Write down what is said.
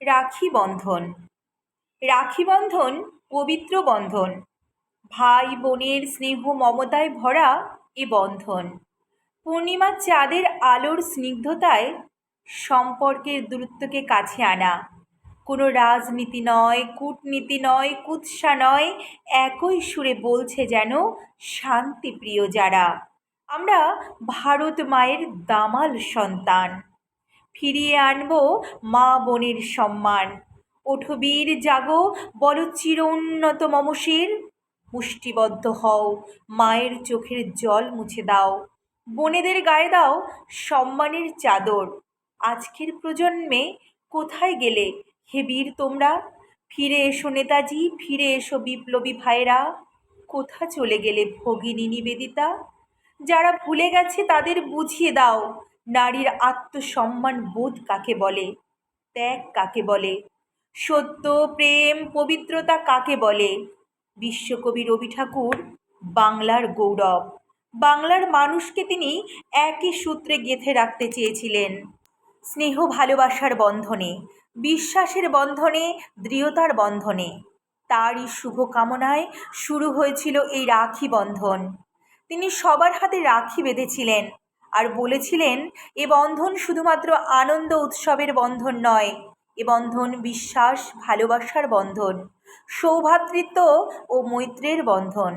রাখি বন্ধন। রাখি বন্ধন পবিত্র বন্ধন। ভাই বোনের স্নেহ মমতায় ভরা এ বন্ধন। পূর্ণিমার চাঁদের আলোর স্নিগ্ধতায় সম্পর্কের দূরত্বকে কাছে আনা। কোনো রাজনীতি নয়, কূটনীতি নয়, কুৎসা নয়, একই সুরে বলছে যেন শান্তিপ্রিয় যারা। আমরা ভারত মায়ের দামাল সন্তান। ফিরিয়ে আনবো মা বোনের সম্মান। ওঠো বীর জাগো, বলো চির উন্নত মমশির। মুষ্টিবদ্ধ হও, মায়ের চোখের জল মুছে দাও। বোনেদের গায়ে দাও সম্মানের চাদর। আজকের প্রজন্মে কোথায় গেলে হে বীর তোমরা? ফিরে এসো নেতাজি, ফিরে এসো বিপ্লবী ভাইরা। কোথা চলে গেলে ভগিনী নিবেদিতা? যারা ভুলে গেছে তাদের বুঝিয়ে দাও, নারীর আত্মসম্মান বোধ কাকে বলে, ত্যাগ কাকে বলে, সত্য প্রেম পবিত্রতা কাকে বলে। বিশ্বকবি রবি ঠাকুর বাংলার গৌরব। বাংলার মানুষকে তিনি একই সূত্রে গেঁথে রাখতে চেয়েছিলেন, স্নেহ ভালোবাসার বন্ধনে, বিশ্বাসের বন্ধনে, দৃঢ়তার বন্ধনে। তারই শুভ কামনায় শুরু হয়েছিল এই রাখি বন্ধন। তিনি সবার হাতে রাখি বেঁধেছিলেন আর বলেছিলেন, এ বন্ধন শুধুমাত্র আনন্দ উৎসবের বন্ধন নয়, এ বন্ধন বিশ্বাস ভালোবাসার বন্ধন, সৌভ্রাতৃত্ব ও মৈত্রের বন্ধন।